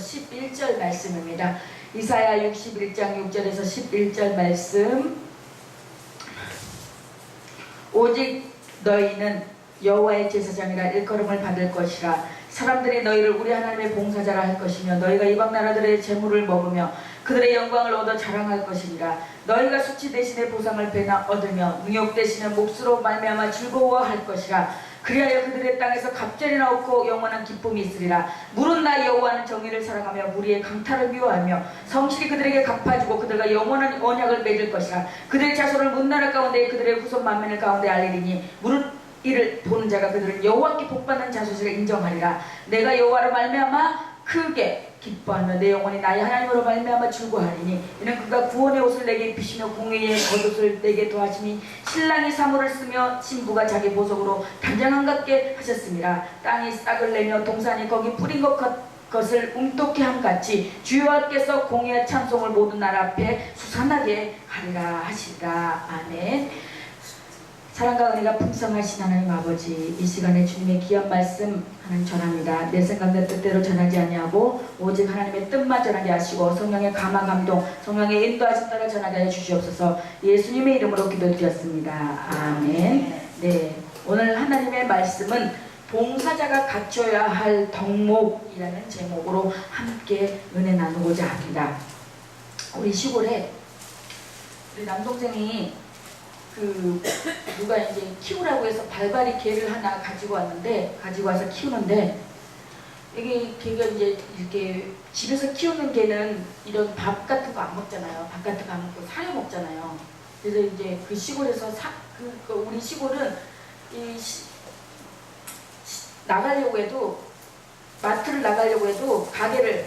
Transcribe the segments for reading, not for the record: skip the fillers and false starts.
11절 말씀입니다. 이사야 61장 6절에서 11절 말씀. 오직 너희는 여호와의 제사장이라 일컬음을 받을 것이라. 사람들이 너희를 우리 하나님의 봉사자라 할 것이며 너희가 이방 나라들의 재물을 먹으며 그들의 영광을 얻어 자랑할 것이니라. 너희가 수치 대신에 보상을 배나 얻으며 능욕 대신에 몫으로 말미암아 즐거워할 것이라. 그리하여 그들의 땅에서 갑절이나 없고 영원한 기쁨이 있으리라. 물은 나 여호와는 정의를 사랑하며 무리의 강탈을 미워하며 성실히 그들에게 갚아주고 그들과 영원한 언약을 맺을 것이라. 그들의 자손을 문나라 가운데 그들의 후손 만민을 가운데 알리리니 무릇 이를 보는 자가 그들은 여호와께 복받는 자소식을 인정하리라. 내가 여호와로 말미암아 크게 기뻐하며 내 영혼이 나의 하나님으로 말미암아 즐거워하리니 이는 그가 구원의 옷을 내게 입히시며 공의의 겉옷을 내게 더하시니 신랑이 사모를 쓰며 신부가 자기 보석으로 단장한 같게 하셨습니다. 땅이 싹을 내며 동산이 거기 뿌린 것을 움독히 함같이 주여와께서 공의와 찬송을 모든 나라 앞에 수산하게 하리라 하시리라. 아멘. 사랑과 은혜가 풍성하신 하나님 아버지, 이 시간에 주님의 귀한 말씀 하나님 전합니다. 내 생각 내 뜻대로 전하지 아니하고 오직 하나님의 뜻만 전하게 하시고 성령의 감화 감동, 성령의 인도하심 따라 전하게 해 주시옵소서. 예수님의 이름으로 기도드렸습니다. 아멘. 네, 오늘 하나님의 말씀은 봉사자가 갖춰야 할 덕목이라는 제목으로 함께 은혜 나누고자 합니다. 우리 시골에 우리 남동생이 누가 이제 키우라고 해서 발발이 개를 하나 가지고 와서 키우는데, 이게 개가 이제 이렇게 집에서 키우는 개는 이런 밥 같은 거 안 먹잖아요. 밥 같은 거 안 먹고 사료 먹잖아요. 그래서 이제 그 시골에서 우리 시골은 나가려고 해도, 마트를 나가려고 해도,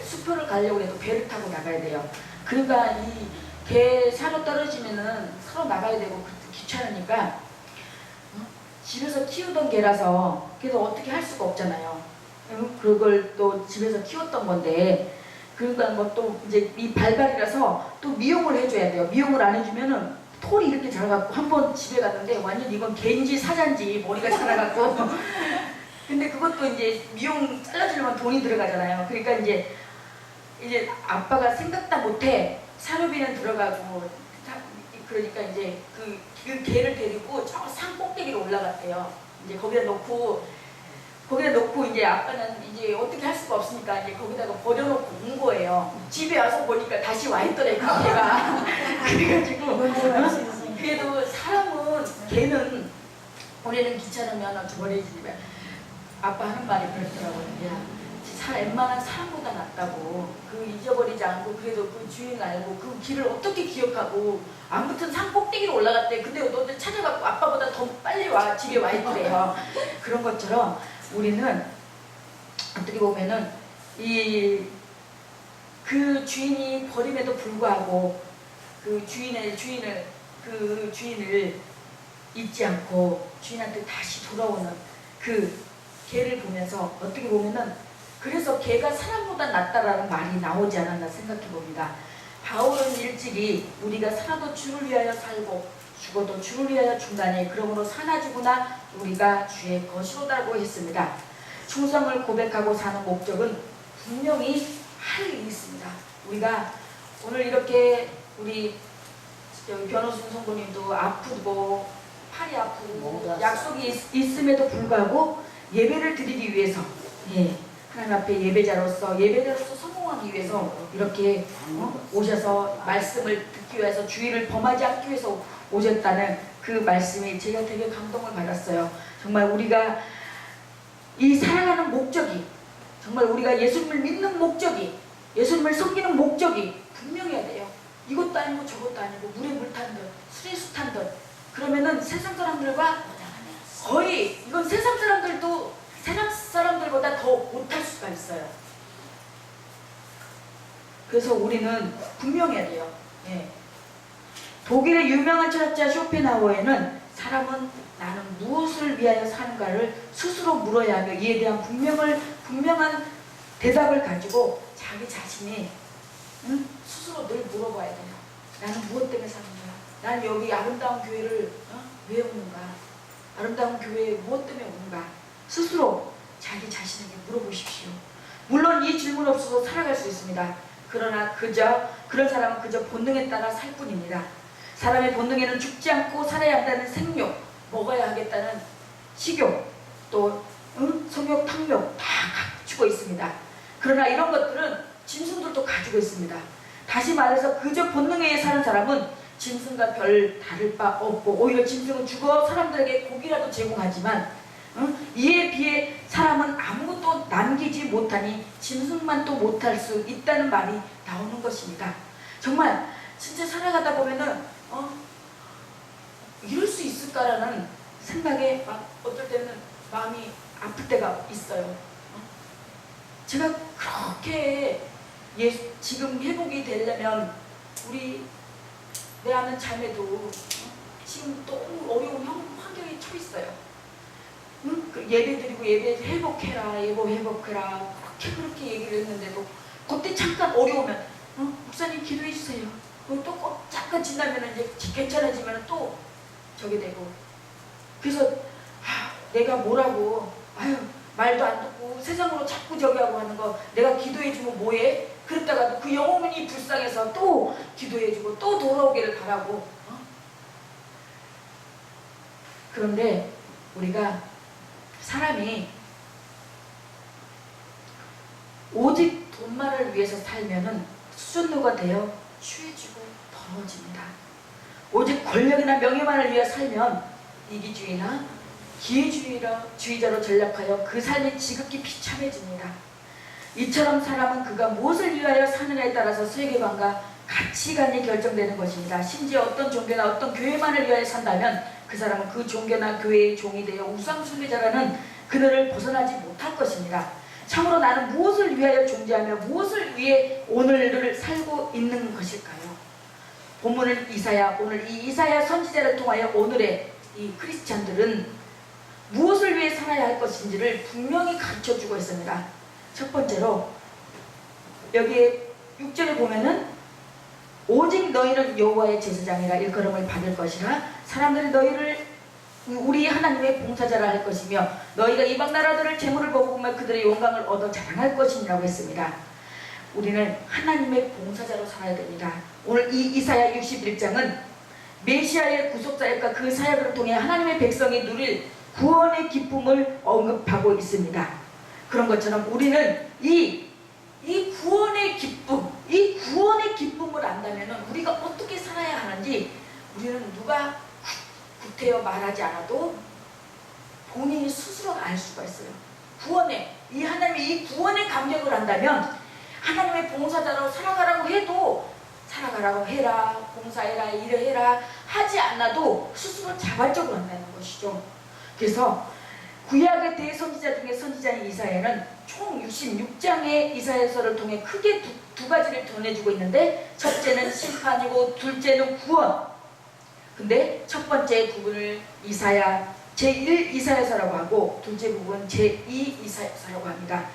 수표를 가려고 해도 배를 타고 나가야 돼요. 그러니까 이 개 사료 떨어지면은 서로 나가야 되고 귀찮으니까 집에서 키우던 개라서 그래서 어떻게 할 수가 없잖아요. 그걸 또 집에서 키웠던 건데, 그러니까 뭐 또 이제 이 발발이라서 또 미용을 해줘야 돼요. 미용을 안 해주면은 털이 이렇게 자라갖고, 한번 집에 갔는데 완전 이건 개인지 사자인지 머리가 자라갖고 근데 그것도 이제 미용 잘라주려면 돈이 들어가잖아요. 그러니까 이제 아빠가 생각다 못해 사료비는 들어가고, 그러니까 이제 그 개를 데리고 저 산 꼭대기로 올라갔대요. 이제 거기다 놓고 이제 아빠는 이제 어떻게 할 수가 없으니까 이제 거기다가 버려놓고 온 거예요. 집에 와서 보니까 다시 와 있더래, 그 개가. 그래가지고 그래도 개는 우리는 귀찮으면 버리지. 아빠 하는 말이 그렇더라고요. 웬만한 사람보다 낫다고. 그 잊어버리지 않고 그래도 그 주인 알고 그 길을 어떻게 기억하고, 아무튼 산 꼭대기로 올라갔대. 근데 너들 찾아갖고 아빠보다 더 빨리 집에 와 있더래요. 그런 것처럼 우리는 어떻게 보면은 그 주인이 버림에도 불구하고 그 주인을 잊지 않고 주인한테 다시 돌아오는 그 개를 보면서 어떻게 보면은, 그래서 개가 사람보다 낫다라는 말이 나오지 않았나 생각해 봅니다. 바울은 일찍이 우리가 살아도 주를 위하여 살고 죽어도 주를 위하여 죽나니 그러므로 사나 죽으나 우리가 주의 것이로다고 했습니다. 충성을 고백하고 사는 목적은 분명히 할 일이 있습니다. 우리가 오늘 이렇게 우리 변호순 성도님도 아프고 팔이 아프고 약속이 있음에도 불구하고 예배를 드리기 위해서, 하나님 앞에 예배자로서 성공하기 위해서 이렇게 오셔서 말씀을 듣기 위해서, 주의를 범하지 않기 위해서 오셨다는 그 말씀이 제가 되게 감동을 받았어요. 정말 우리가 이 살아가는 목적이, 정말 우리가 예수님을 믿는 목적이, 예수님을 섬기는 목적이 분명해야 돼요. 이것도 아니고 저것도 아니고 물에 물 탄 듯 술에 수 탄 듯 그러면은 세상 사람들과 거의, 이건 세상 사람들보다 더 못할 수가 있어요. 그래서 우리는 분명해야 돼요. 독일의 유명한 철학자 쇼펜하우어에는 사람은 나는 무엇을 위하여 사는가를 스스로 물어야 하며 이에 대한 분명한 대답을 가지고 자기 자신이 스스로 늘 물어봐야 돼요. 나는 무엇 때문에 사는 거야? 나는 여기 아름다운 교회를 왜 오는가? 아름다운 교회에 무엇 때문에 오는가? 스스로 자기 자신에게 물어보십시오. 물론 이 질문 없어도 살아갈 수 있습니다. 그러나 그런 사람은 그저 본능에 따라 살 뿐입니다. 사람의 본능에는 죽지 않고 살아야 한다는 생욕, 먹어야 하겠다는 식욕, 또 성욕, 탐욕 다 갖추고 있습니다. 그러나 이런 것들은 짐승들도 가지고 있습니다. 다시 말해서 그저 본능에 의해 사는 사람은 짐승과 별 다를 바 없고, 오히려 짐승은 죽어 사람들에게 고기라도 제공하지만 이에 비해 사람은 아무것도 남기지 못하니 짐승만 또 못할 수 있다는 말이 나오는 것입니다. 정말 진짜 살아가다 보면은 이럴 수 있을까라는 생각에 막 어떨 때는 마음이 아플 때가 있어요. 제가 그렇게 지금 회복이 되려면 내 아는 자매도 지금 너무 어려운 환경에 처해 있어요. 예배드리고 회복해라 그렇게 얘기를 했는데도 그때 잠깐 어려우면 목사님 기도해 주세요. 또 잠깐 지나면 이제 괜찮아지면 또 저게 되고, 그래서 내가 뭐라고 말도 안 듣고 세상으로 자꾸 저기 하고 하는 거 내가 기도해 주면 뭐해? 그랬다가도 그 영혼이 불쌍해서 또 기도해 주고 또 돌아오기를 바라고. 그런데 우리가 사람이 오직 돈만을 위해서 살면은 수준노가 되어 취해지고 더러워집니다. 오직 권력이나 명예만을 위해 살면 이기주의나 기회주의자로 전락하여 그 삶이 지극히 비참해집니다. 이처럼 사람은 그가 무엇을 위하여 사느냐에 따라서 세계관과 가치관이 결정되는 것입니다. 심지어 어떤 종교나 어떤 교회만을 위하여 산다면 그 사람은 그 종교나 교회의 종이 되어 우상숭배자라는 그늘을 벗어나지 못할 것입니다. 참으로 나는 무엇을 위하여 존재하며 무엇을 위해 오늘을 살고 있는 것일까요? 본문은 오늘 이 이사야 선지자를 통하여 오늘의 이 크리스찬들은 무엇을 위해 살아야 할 것인지를 분명히 가르쳐주고 있습니다. 첫 번째로 여기에 6절에 보면은 오직 너희는 여호와의 제사장이라 일컬음을 받을 것이라 사람들이 너희를 우리 하나님의 봉사자라 할 것이며 너희가 이방 나라들을 재물을 먹으며 그들의 영광을 얻어 자랑할 것이라고 했습니다. 우리는 하나님의 봉사자로 살아야 됩니다. 오늘 이 이사야 61장은 메시아의 구속사역과 그 사역을 통해 하나님의 백성이 누릴 구원의 기쁨을 언급하고 있습니다. 그런 것처럼 우리는 이 구원의 기쁨을 안다면 우리가 어떻게 살아야 하는지 우리는 누가 구태여 말하지 않아도 본인이 스스로 알 수가 있어요. 하나님의 이 구원의 감격을 안다면 하나님의 봉사자로 살아가라고 해도 살아가라고 해라, 봉사해라, 일해라 하지 않아도 스스로 자발적으로 한다는 것이죠. 그래서 구약의 대선지자 중에 선지자인 이사야는 총 66장의 이사야서를 통해 크게 두 가지를 전해주고 있는데, 첫째는 심판이고 둘째는 구원. 근데 첫 번째 부분을 제1 이사야서라고 하고 둘째 부분은 제2 이사야서라고 합니다.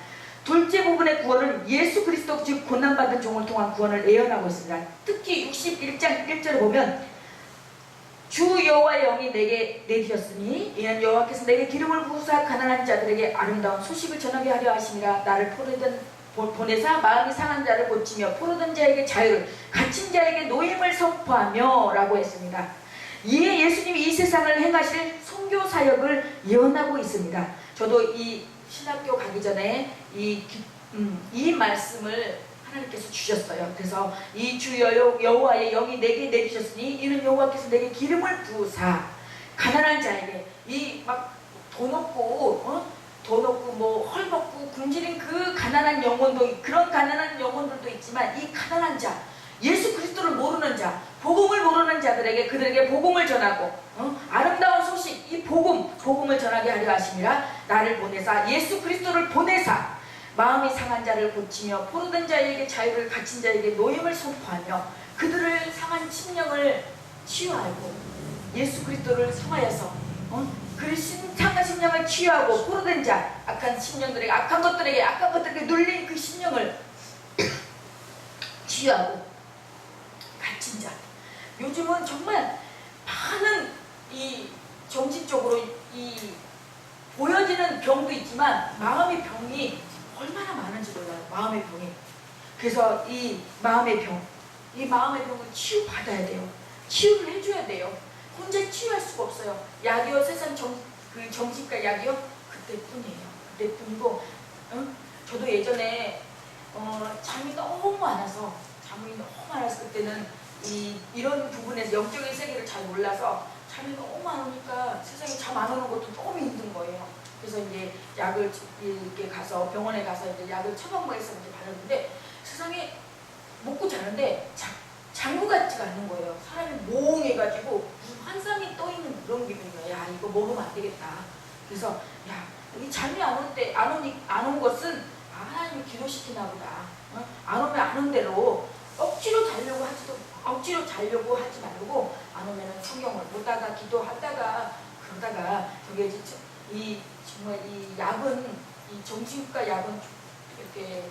둘째 부분의 구원은 예수 그리스도 즉 고난받은 종을 통한 구원을 예언하고 있습니다. 특히 61장 1절을 보면 주 여호와의 영이 내게 내리셨으니 이는 여호와께서 내게 기름을 부으사 가난한 자들에게 아름다운 소식을 전하게 하려 하심이라. 나를 보내사 마음이 상한 자를 고치며 포로된 자에게 자유를, 갇힌 자에게 노임을 선포하며 라고 했습니다. 이에 예수님이 이 세상을 행하실 선교 사역을 예언하고 있습니다. 저도 이 신학교 가기 전에 이 말씀을 하나님께서 주셨어요. 그래서 이 주 여호와의 영이 내게 내리셨으니 이는 여호와께서 내게 기름을 부으사 가난한 자에게, 이 막 돈 없고 뭐 헐벗고 굶주린 그 가난한 영혼도, 그런 가난한 영혼들도 있지만 이 가난한 자, 예수 그리스도를 모르는 자, 복음을 모르는 자들에게 그들에게 복음을 전하고 아름다운 소식, 이 복음을 전하게 하려 하심이라. 나를 보내사, 예수 그리스도를 보내사 마음이 상한 자를 고치며 포로된 자에게 자유를, 갇힌 자에게 노임을 선포하며 그들을 상한 심령을 치유하고, 예수 그리스도를 성하여서 그 상한 심령을 치유하고 포로된 자, 악한 심령들에게, 악한 것들에게 눌린 그 심령을 치유하고, 갇힌 자. 요즘은 정말 많은 이 정신적으로 이 보여지는 병도 있지만 마음의 병이 얼마나 많은지 몰라요. 마음의 병이. 그래서 이 마음의 병을 치유받아야 돼요. 치유를 해줘야 돼요. 혼자 치유할 수가 없어요. 약이요, 세상 정신과 약이요, 그때뿐이에요. 그때뿐이고, 저도 예전에 잠이 너무 많아서 그때는 이런 부분에서 영적인 세계를 잘 몰라서 잠이 너무 많으니까 세상에 잠 안 오는 것도 너무 힘든 거예요. 그래서 이제 약을 이렇게 가서 병원에 가서 이제 약을 처방해서 이제 받았는데 세상에 먹고 자는데 장구 같지가 않는 거예요. 사람이 몽해가지고 무슨 환상이 떠 있는 그런 기분이에요. 야, 이거 먹으면 안 되겠다. 그래서 야, 이 잠이 안 온 것은 하나님이 기도시키나 보다. 안 오면 안 온 대로 억지로 자려고 하지 말고, 안 오면은 성경을 보다가 기도하다가 그러다가 저게 정말 이 약은, 이 정신과 약은 이렇게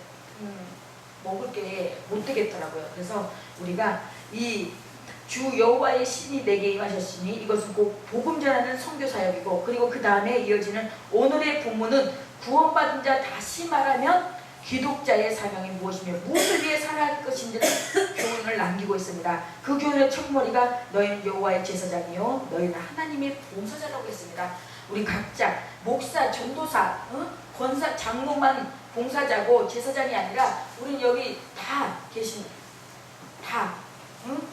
먹을 게 못 되겠더라고요. 그래서 우리가 이 주 여호와의 신이 내게 임하셨으니 이것은 곧 복음 전하는 선교 사역이고, 그리고 그 다음에 이어지는 오늘의 본문은 구원받은 자, 다시 말하면 기독자의 사명이 무엇이며 무엇을 위해 살아갈 것인지를 교훈을 남기고 있습니다. 그 교훈의 첫머리가 너희는 여호와의 제사장이요 너희는 하나님의 봉사자라고 했습니다. 우리 각자 목사, 전도사, 권사, 장로만 봉사자고 제사장이 아니라 우리는 여기 다 계신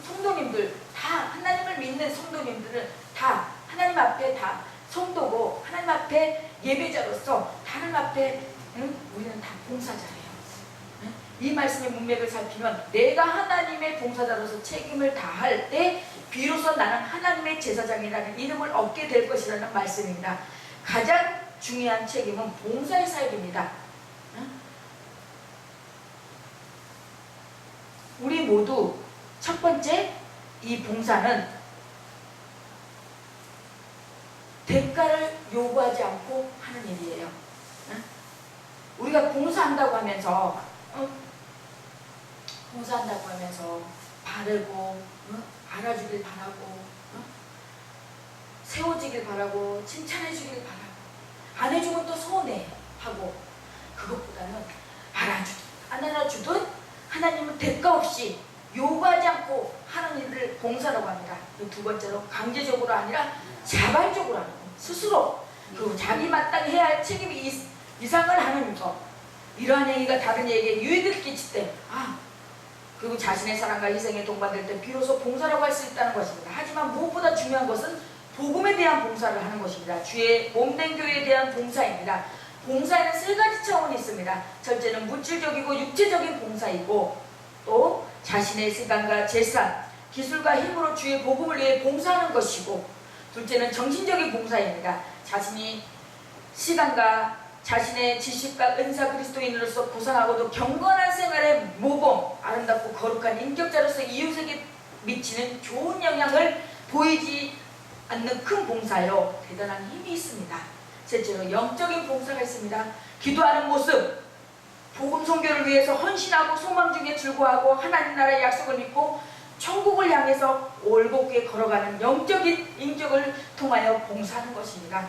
성도님들, 다 하나님을 믿는 성도님들은 다 하나님 앞에 다 성도고, 하나님 앞에 예배자로서 하나님 앞에 우리는 다 봉사자예요. 이 말씀의 문맥을 살피면 내가 하나님의 봉사자로서 책임을 다할 때 비로소 나는 하나님의 제사장이라는 이름을 얻게 될 것이라는 말씀입니다. 가장 중요한 책임은 봉사의 사역입니다. 우리 모두 첫 번째, 이 봉사는 대가를 요구하지 않고 하는 일이에요. 우리가 봉사한다고 하면서 바르고, 알아주길 바라고, 세워지길 바라고, 칭찬해주길 바라고, 안 해주면 또 서운해하고, 그것보다는 안 알아주든 하나님은 대가 없이 요구하지 않고 하는 일을 봉사라고 합니다. 두 번째로 강제적으로 아니라 자발적으로 하는 거, 스스로, 그리고 자기 마땅히 해야 할 책임 이상을 하는 것. 이러한 얘기가 다른 얘기에 유익을 끼칠 때, 그리고 자신의 사랑과 희생에 동반될 때 비로소 봉사라고 할 수 있다는 것입니다. 하지만 무엇보다 중요한 것은 복음에 대한 봉사를 하는 것입니다. 주의 몸된 교회에 대한 봉사입니다. 봉사에는 세 가지 차원이 있습니다. 첫째는 물질적이고 육체적인 봉사이고, 또 자신의 시간과 재산, 기술과 힘으로 주의 복음을 위해 봉사하는 것이고, 둘째는 정신적인 봉사입니다. 자신이 시간과 자신의 지식과 은사 그리스도인으로서 구성하고도 경건한 생활의 모범, 아름답고 거룩한 인격자로서 이웃에게 미치는 좋은 영향을 보이지 않는 큰 봉사요, 대단한 힘이 있습니다. 셋째로 영적인 봉사가 있습니다. 기도하는 모습, 복음 선교를 위해서 헌신하고 소망 중에 즐거워하고 하나님 나라의 약속을 믿고 천국을 향해서 올곧게 걸어가는 영적인 인격을 통하여 봉사하는 것입니다.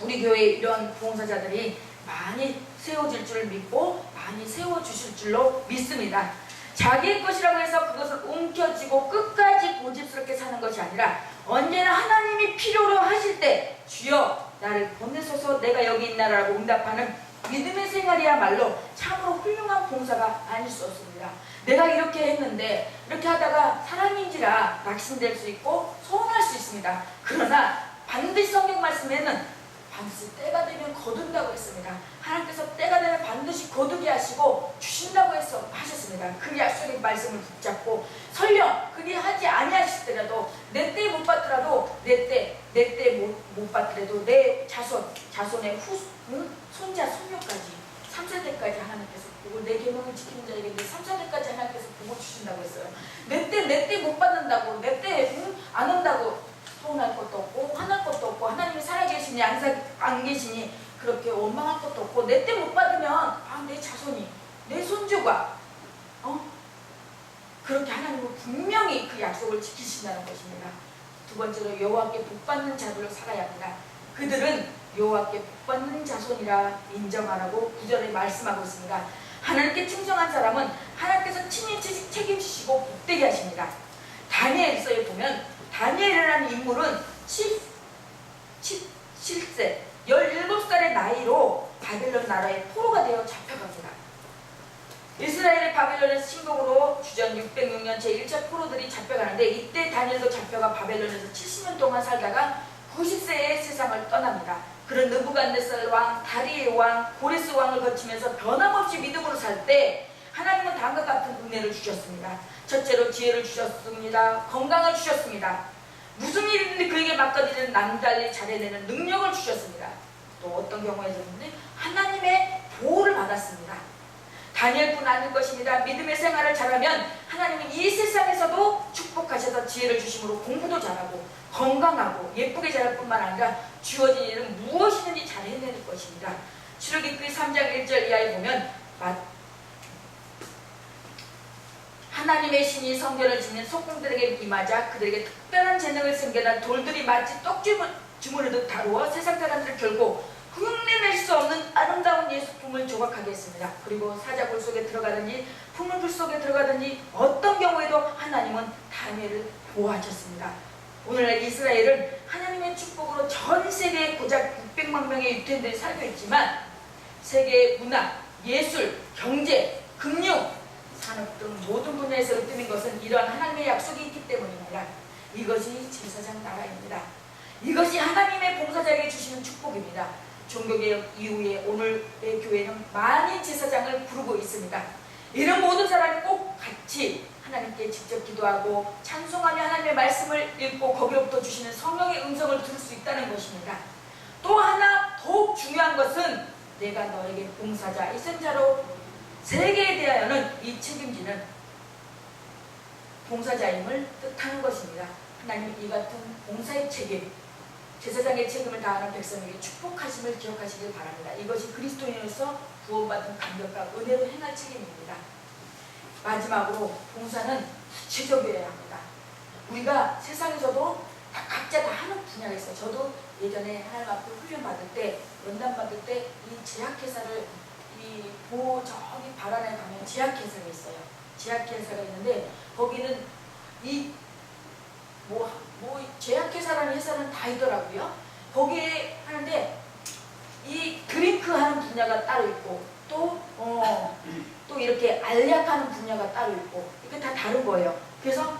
우리 교회에 이런 봉사자들이 많이 세워질 줄 믿고 많이 세워주실 줄로 믿습니다. 자기의 것이라고 해서 그것을 움켜쥐고 끝까지 고집스럽게 사는 것이 아니라 언제나 하나님이 필요로 하실 때 주여 나를 보내소서 내가 여기 있나라고 응답하는 믿음의 생활이야말로 참으로 훌륭한 봉사가 아닐 수 없습니다. 내가 이렇게 했는데 이렇게 하다가 사람인지라 낙심될 수 있고 서운할 수 있습니다. 그러나 반드시 성경 말씀에는 반드시 때가 되면 거둔다고 했습니다. 하나님께서 때가 되면 반드시 거두게 하시고 주신다고 하셨습니다. 그 약속의 말씀을 붙잡고 설령 그리 하지 아니하시더라도 내 때 못 받더라도 내 때 못 받더라도 내 자손의 손자 손녀까지 3, 4대까지 하나님께서 보고 내 계명을 지키는 자에게 3, 4대까지 하나님께서 보고 주신다고 했어요. 내 때 못 받는다고 내 때 안 온다고 서운할 것도 없고 화날 것도 없고 하나님이 살아계시니 안 계시니 그렇게 원망할 것도 없고 내 때 못 받으면 내 자손이 내 손주가 그렇게 하나님은 분명히 그 약속을 지키신다는 것입니다. 두 번째로 여호와께 복받는 자들로 살아야 합니다. 그들은 여호와께 복받는 자손이라 인정하라고 구절에 말씀하고 있습니다. 하나님께 충성한 사람은 하나님께서 친히 책임지시고 복되게 하십니다. 다니엘서에 보면 다니엘이라는 인물은 17세 17살의 나이로 바벨론 나라의 포로가 되어 잡혀갑니다. 이스라엘의 바벨론에서 침공으로 주전 606년 제1차 포로들이 잡혀가는데, 이때 다니엘도 잡혀가 바벨론에서 70년 동안 살다가 90세에 세상을 떠납니다. 그런 느부갓네살 왕, 다리의 왕, 고레스 왕을 거치면서 변함없이 믿음으로 살 때 하나님은 다음과 같은 은혜를 주셨습니다. 첫째로 지혜를 주셨습니다. 건강을 주셨습니다. 무슨 일이든지 그에게 맡겨지는 남달리 잘해내는 능력을 주셨습니다. 또 어떤 경우에서는 하나님의 보호를 받았습니다. 다니엘뿐 아닐 것입니다. 믿음의 생활을 잘하면 하나님은 이 세상에서도 축복하셔서 지혜를 주심으로 공부도 잘하고 건강하고 예쁘게 자랄 뿐만 아니라 주어진 일은 무엇이든지 잘 해낼 것입니다. 출애굽기 3장 1절 이하에 보면 하나님의 신이 성전을 짓는 속공들에게 임하자 그들에게 특별한 재능을 생겨난 돌들이 마치 떡주머니도 다루어 세상 사람들을 결국 흉내낼 수 없는 아름다운 예술품을 조각하게 했습니다. 그리고 사자굴 속에 들어가든지 풍물불 속에 들어가든지 어떤 경우에도 하나님은 다니엘을 보호하셨습니다. 오늘날 이스라엘은 하나님의 축복으로 전 세계에 고작 600만 명의 유태인들이 살고 있지만 세계의 문화, 예술, 경제, 금융, 산업 등 모든 분야에서 으뜸인 것은 이러한 하나님의 약속이 있기 때문입니다. 이것이 제사장 나라입니다. 이것이 하나님의 봉사자에게 주시는 축복입니다. 종교개혁 이후에 오늘의 교회는 많은 제사장을 부르고 있습니다. 이런 모든 사람이 꼭 같이 하나님께 직접 기도하고 찬송하며 하나님의 말씀을 읽고 거기로부터 주시는 성령의 음성을 들을 수 있다는 것입니다. 또 하나 더욱 중요한 것은 내가 너에게 봉사자, 이 선자로 세계에 대하여는 이 책임지는 봉사자임을 뜻하는 것입니다. 하나님 이 같은 봉사의 책임, 제사장의 책임을 다하는 백성에게 축복하심을 기억하시길 바랍니다. 이것이 그리스도인으로서 구원받은 감격과 은혜로 행할 책임입니다. 마지막으로 봉사는 구체적이어야 합니다. 우리가 세상에서도 각자 다 하는 분야가 있어요. 저도 예전에 하나님 앞에 훈련 받을 때, 연단 받을 때 이 제약회사를 저기 바란에 가면 제약회사가 있어요. 제약회사가 있는데 거기는 제약회사라는 회사는 다 있더라고요. 거기에 하는데 이 드링크 하는 분야가 따로 있고 또 이렇게 알약하는 분야가 따로 있고 이게 다 다른 거예요. 그래서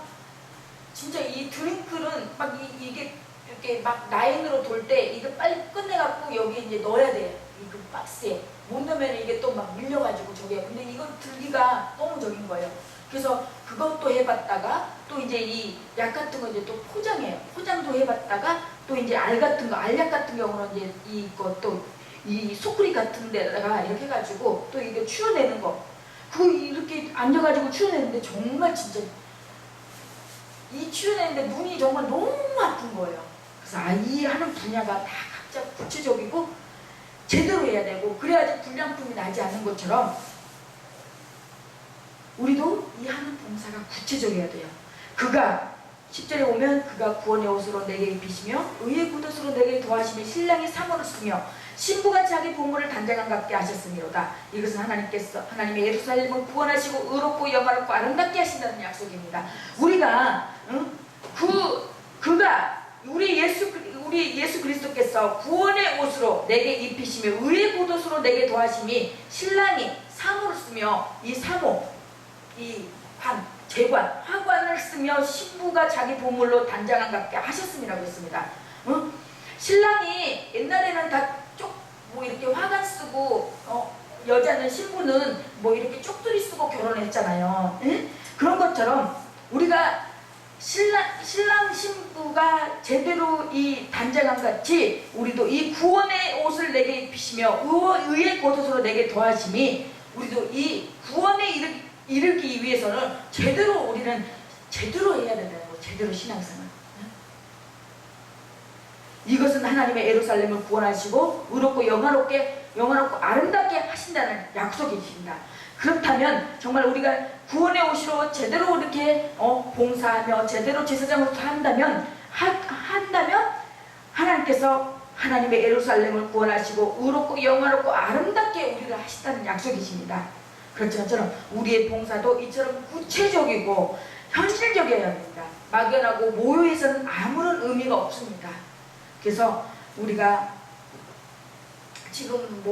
진짜 이 드링크는 막 이게 이렇게 막 라인으로 돌 때 이거 빨리 끝내갖고 여기 이제 넣어야 돼요. 이 그 박스에 못 넣으면 이게 또 막 밀려가지고 저게, 근데 이건 들기가 너무 적인 거예요. 그래서 그것도 해봤다가 또 이제 이 약 같은 거 이제 또 포장해요. 포장도 해봤다가 또 이제 알 같은 거, 알약 같은 경우는 이제 이것도 이 소쿠리 같은 데다가 이렇게 해가지고 또 이게 추려내는 거, 그거 이렇게 앉아가지고 추려내는데 정말 진짜 이 추려내는데 눈이 정말 너무 아픈 거예요. 그래서 이 하는 분야가 다 각자 구체적이고 제대로 해야 되고 그래야지 불량품이 나지 않는 것처럼 우리도 이 하는 봉사가 구체적이어야 돼요. 그가 10절에 보면 그가 구원의 옷으로 내게 입히시며 의의 굿옷으로 내게 도하시며 신랑이 상호를 쓰며 신부가 자기 보물을 단장한 같게 하셨으니로다. 이것은 하나님의 예루살렘을 구원하시고 의롭고 영화롭고 아름답게 하신다는 약속입니다. 우리가 그가 우리 예수 그리스도께서 구원의 옷으로 내게 입히시며 의의 굿옷으로 내게 도하심이 신랑이 상호를 쓰며 이 상호, 이 재관, 화관을 쓰며 신부가 자기 보물로 단장한 같게 하셨음이라고 했습니다. 신랑이 옛날에는 다 뭐 이렇게 화관 쓰고 여자는 신부는 뭐 이렇게 쪽두리 쓰고 결혼했잖아요. 그런 것처럼 우리가 신랑 신부가 제대로 이 단장한 같이 우리도 이 구원의 옷을 내게 입히시며 의의 겉옷으로 내게 더하심이 우리도 이 구원에 이르기 위해서는 우리는 제대로 해야 된다는 거예요. 제대로 신앙생활. 이것은 하나님의 예루살렘을 구원하시고 의롭고 영화롭고 아름답게 하신다는 약속이십니다. 그렇다면 정말 우리가 구원의 옷으로 제대로 이렇게 봉사하며 제대로 제사장으로서 한다면 하나님께서 하나님의 예루살렘을 구원하시고 의롭고 영화롭고 아름답게 우리를 하시다는 약속이십니다. 그렇죠. 저처럼 우리의 봉사도 이처럼 구체적이고 현실적이어야 합니다. 막연하고 모요해서는 아무런 의미가 없습니다. 그래서 우리가 지금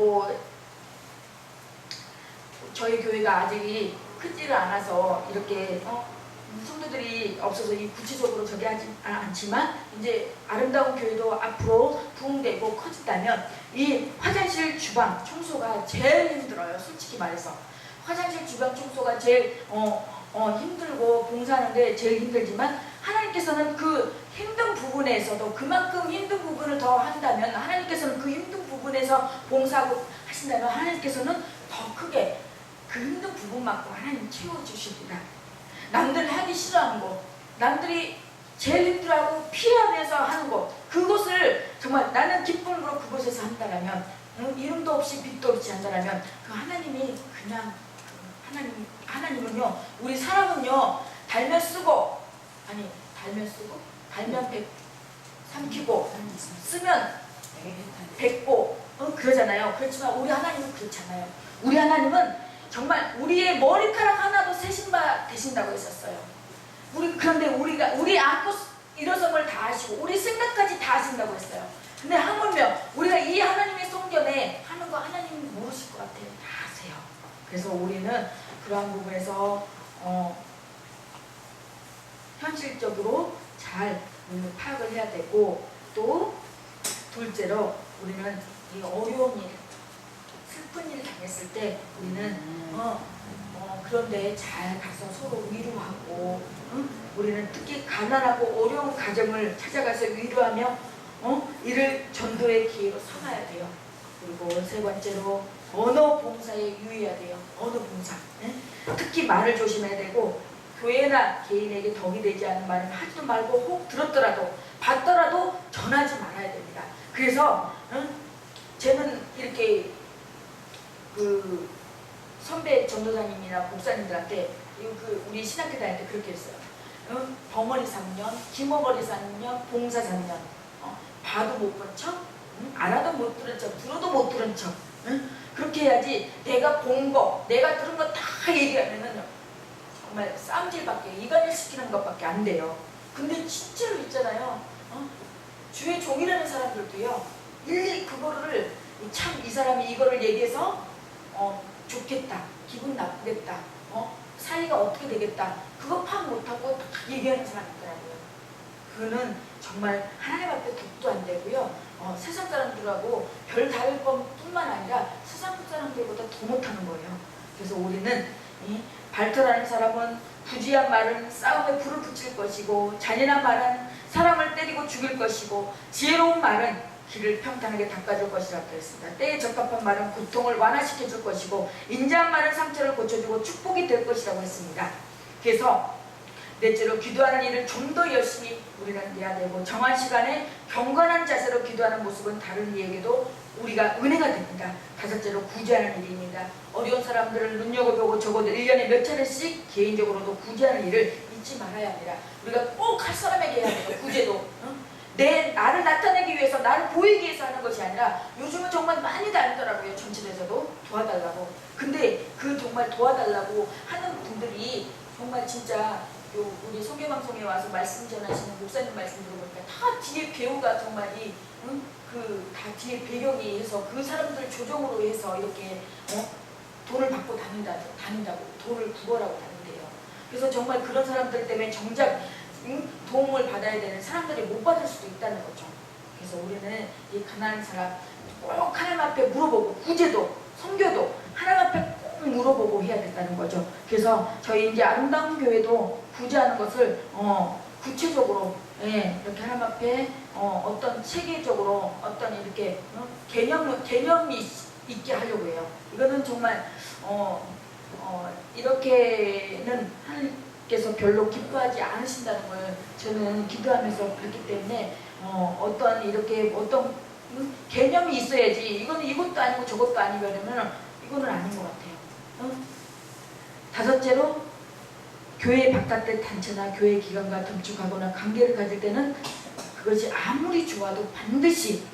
저희 교회가 아직 크지를 않아서 이렇게 성도들이 없어서 이 구체적으로 저기 하지 않지만 이제 아름다운 교회도 앞으로 부흥되고 커진다면 이 화장실 주방 청소가 제일 힘들어요. 솔직히 말해서 화장실 주방 청소가 제일 힘들고 봉사하는데 제일 힘들지만 하나님께서는 그 힘든 부분에서도 그만큼 힘든 부분을 더 한다면 하나님께서는 그 힘든 부분에서 봉사하고 하신다면 하나님께서는 더 크게 그 힘든 부분만큼 하나님 채워주십니다. 남들 하기 싫어하는 것, 남들이 제일 힘들어하고 피하면서 하는 것, 그것을 정말 나는 기쁨으로 그곳에서 한다라면 이름도 없이 빛도 없이 한다라면 그 하나님이 그냥 하나님은요 우리 사람은요 달면 삼키고 쓰면 뱉고 그러잖아요. 그렇지만 우리 하나님은 그렇지 않아요. 우리 하나님은 정말 우리의 머리카락 하나도 세신 바 되신다고 했었어요. 그런데 우리 안고 일어섬을 다 하시고 우리 생각까지 다 하신다고 했어요. 근데 하물며 우리가 이 하나님의 성전에 하는 거 하나님이 모르실 것 같아요. 다 하세요. 그래서 우리는 그러한 부분에서 현실적으로 잘 파악을 해야 되고, 또 둘째로 우리는 이 어려운 일, 슬픈 일 당했을 때 우리는 그런데 잘 가서 서로 위로하고, 우리는 특히 가난하고 어려운 가정을 찾아가서 위로하며 이를 전도의 기회로 삼아야 돼요. 그리고 세 번째로 언어 봉사에 유의해야 돼요. 언어 봉사. 특히 말을 조심해야 되고, 교회나 개인에게 덕이 되지 않는 말은 하지도 말고, 혹 들었더라도 봤더라도 전하지 말아야 됩니다. 그래서 저는 이렇게 그 선배 전도사님이나 목사님들한테 우리 신학교 다닐 때 그렇게 했어요. 벙어리 3년, 김어거리 3년, 봉사 3년. 봐도 못 본 척, 알아도 못 들은 척, 들어도 못 들은 척. 그렇게 해야지. 내가 본 거, 내가 들은 거 다 얘기하면은 정말 쌈질밖에, 이간질 시키는 것밖에 안 돼요. 근데 진짜로 있잖아요. 주의 종이라는 사람들도요, 일일이 그거를 참 이 사람이 이거를 얘기해서 좋겠다, 기분 나쁘겠다, 사이가 어떻게 되겠다, 그거 파악 못하고 다 얘기하는 사람이 있더라고요. 그거는 정말 하나님 앞에 덕도 안 되고요, 세상 사람들하고 별 다를 뿐만 아니라 세상 사람들보다 더 못하는 거예요. 그래서 우리는 발달하는 사람은 부지한 말은 싸움에 불을 붙일 것이고, 잔인한 말은 사람을 때리고 죽일 것이고, 지혜로운 말은 길을 평탄하게 닦아줄 것이라고 했습니다. 때에 적합한 말은 고통을 완화시켜 줄 것이고, 인자한 말은 상처를 고쳐주고 축복이 될 것이라고 했습니다. 그래서 넷째로 기도하는 일을 좀 더 열심히 우리는 해야 되고, 정한 시간에 경건한 자세로 기도하는 모습은 다른 이에게도 우리가 은혜가 됩니다. 다섯째로 구제하는 일입니다. 어려운 사람들을 눈여겨보고 적어도 1년에 몇 차례씩 개인적으로도 구제하는 일을 잊지 말아야 합니다. 우리가 꼭 할 사람에게 해야 돼요. 구제도. 나를 나타내기 위해서, 나를 보이기 위해서 하는 것이 아니라, 요즘은 정말 많이 다니더라고요. 전체에서도 도와달라고. 근데 그 정말 도와달라고 하는 분들이 정말 진짜 우리 소개방송에 와서 말씀 전하시는 목사님 말씀 들어보니까 다 뒤에 배우가 정말 다 뒤에 배경이 해서 그 사람들 조정으로 해서 이렇게 돈을 받고 다닌다고 돈을 구걸하고 다닌대요. 그래서 정말 그런 사람들 때문에 정작 도움을 받아야 되는 사람들이 못 받을 수도 있다는 거죠. 그래서 우리는 이 가난한 사람 꼭 하나님 앞에 물어보고, 구제도 선교도 하나님 앞에 꼭 물어보고 해야 된다는 거죠. 그래서 저희 이제 아름다운 교회도 구제하는 것을 구체적으로 이렇게 하나님 앞에 어떤 체계적으로 어떤 이렇게 개념이 있게 하려고 해요. 이거는 정말 이렇게는 하나님께서 별로 기뻐하지 않으신다는 걸 저는 기도하면서 그렇기 때문에 어떤 개념이 있어야지, 이거는 이것도 아니고 저것도 아니면 이거는 아닌 것 같아요. 다섯째로 교회 바깥의 단체나 교회 기관과 접촉하거나 관계를 가질 때는 그것이 아무리 좋아도 반드시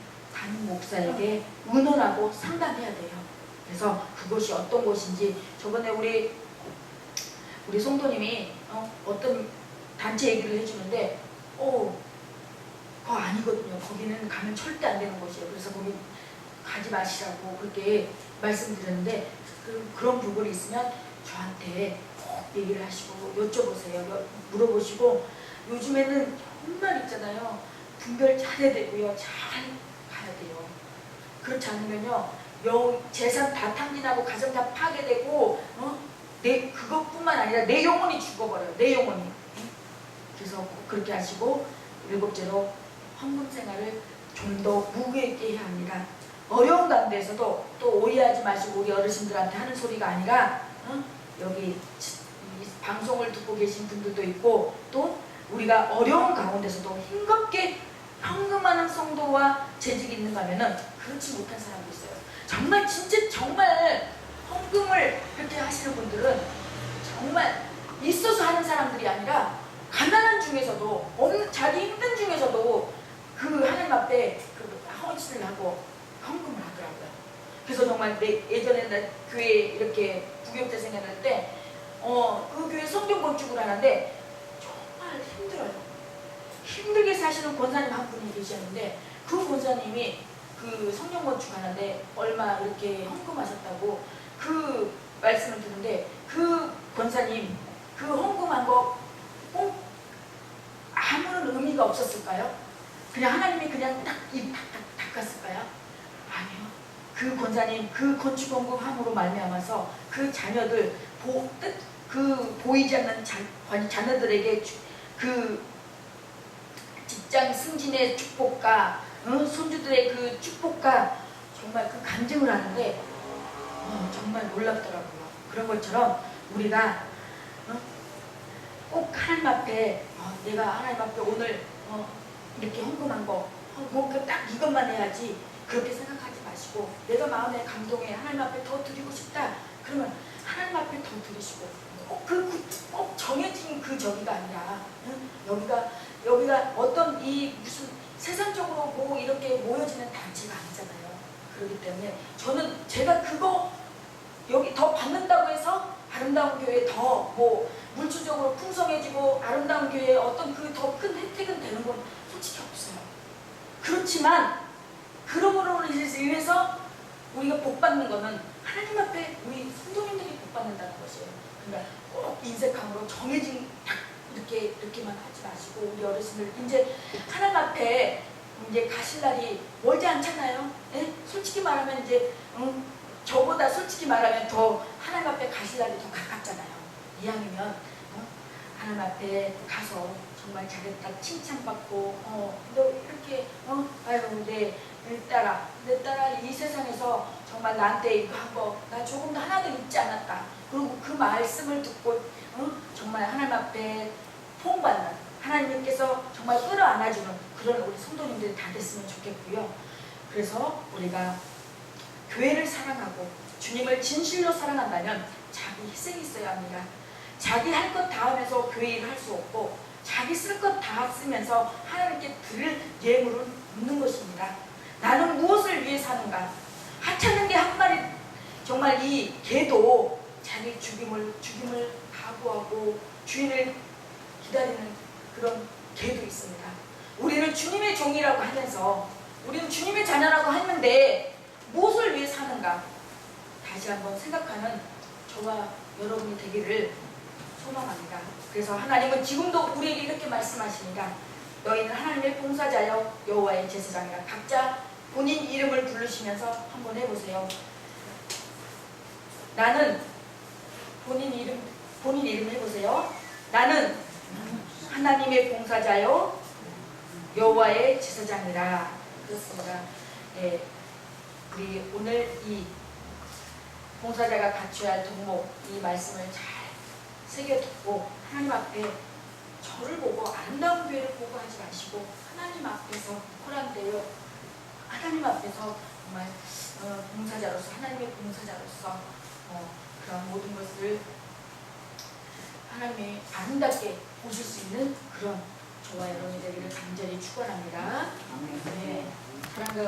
담임 목사에게 의논하고 상담해야 돼요. 그래서 그곳이 어떤 곳인지 저번에 우리 성도님이 어떤 단체 얘기를 해주는데 그거 아니거든요. 거기는 가면 절대 안 되는 곳이에요. 그래서 거기 가지 마시라고 그렇게 말씀드렸는데 그런 부분이 있으면 저한테 꼭 얘기를 하시고 여쭤보세요. 물어보시고 요즘에는 정말 있잖아요. 분별 잘해야 되고요. 잘 가야 돼요. 그렇지 않으면요. 재산 다 탕진하고 가정 다 파괴되고 그것뿐만 아니라 내 영혼이 죽어버려요. 내 영혼이. 그래서 꼭 그렇게 하시고 일곱째로 헌금 생활을 좀 더 무게 있게 해야 합니다. 어려운 가운데에서도 또 오해하지 마시고 우리 어르신들한테 하는 소리가 아니라 여기 이 방송을 듣고 계신 분들도 있고 또 우리가 어려운 가운데서도 힘겹게 헌금하는 성도와 재직이 있는가 하면은 그렇지 못한 사람도 있어요. 정말 진짜 정말 헌금을 그렇게 하시는 분들은 정말 있어서 하는 사람들이 아니라 가난한 중에서도 자기 힘든 중에서도 그 하나님 앞에 그 헌신을 하고 헌금을 하더라고요. 그래서 정말 예전에 나 교회 이렇게 부교육자 생활할 때 그 교회 성경 건축을 하는데 정말 힘들어요. 힘들게 사시는 권사님 한 분이 계셨는데 그 권사님이 그 성경 건축하는데 얼마 이렇게 헌금하셨다고 그 말씀을 듣는데 그 권사님 그 헌금한 거 꼭 아무런 의미가 없었을까요? 그냥 하나님이 그냥 딱 입 닦았을까요? 아니요. 그 권사님 그 건축 헌금함으로 말미암아서 그 자녀들 보이지 않는 자녀들에게 그 직장 승진의 축복과 손주들의 그 축복과 정말 그 간증을 하는데 정말 놀랍더라고요. 그런 것처럼 우리가 꼭 하나님 앞에 내가 하나님 앞에 오늘 이렇게 헌금한 거 딱 이것만 해야지 그렇게 생각하지 마시고 내가 마음에 감동해 하나님 앞에 더 드리고 싶다 그러면 하나님 앞에 더 드리시고 꼭 정해진 그 저기가 아니라 여기가 어떤 이 무슨 세상적으로 뭐 이렇게 모여지는 단체가 아니잖아요. 그렇기 때문에 저는 제가 그거 여기 더 받는다고 해서 아름다운 교회 더 뭐 물질적으로 풍성해지고 아름다운 교회에 어떤 그 더 큰 혜택은 되는 건 솔직히 없어요. 그렇지만 그러므로 인해서 우리가 복 받는 거는 하나님 앞에 우리 성도님들이 복 받는다는 것이에요. 그러니까 꼭 인색함으로 정해진 딱 이렇게만 하지 마시고 우리 어르신들 이제 하나님 앞에 이제 가실 날이 멀지 않잖아요. 예? 솔직히 말하면 이제 저보다 솔직히 말하면 더 하나님 앞에 가실 날이 더 가깝잖아요. 이왕이면 하나님 앞에 가서 정말 잘했다 칭찬받고 너 이렇게 아유 내 딸아 이 세상에서 정말 나한테 이거 한 거 나 조금 더 하나도 잊지 않았다. 그리고 그 말씀을 듣고 정말 하나님 앞에 포옹받는 하나님께서 정말 끌어안아주는 그런 우리 성도님들이 다 됐으면 좋겠고요. 그래서 우리가 교회를 사랑하고 주님을 진실로 사랑한다면 자기 희생이 있어야 합니다. 자기 할 것 다 하면서 교회 일을 할 수 없고 자기 쓸 것 다 쓰면서 하나님께 드릴 예물을 묻는 것입니다. 나는 무엇을 위해 사는가? 하찮은 게 한 마리 정말 이 개도 자기 죽임을 각오하고 주인을 기다리는 그런 개도 있습니다. 우리는 주님의 종이라고 하면서 우리는 주님의 자녀라고 하는데 무엇을 위해 사는가? 다시 한번 생각하는 저와 여러분이 되기를 소망합니다. 그래서 하나님은 지금도 우리에게 이렇게 말씀하십니다. 너희는 하나님의 봉사자여 여호와의 제사장이라. 각자 본인 이름을 부르시면서 한번 해보세요. 나는 본인 이름 해보세요. 나는 하나님의 봉사자요 여호와의 제사장이라. 그렇습니다. 네, 우리 오늘 이 봉사자가 갖춰야 할 덕목 이 말씀을 잘 새겨듣고 하나님 앞에 저를 보고 아름다운 교회를 보고 하지 마시고 하나님 앞에서 허락되어 하나님 앞에서 정말 봉사자로서 하나님의 봉사자로서 그런 모든 것을 하나님의 아름답게 보실 수 있는 그런 저와 여러분이 되기를 간절히 축원합니다. 네. 사랑과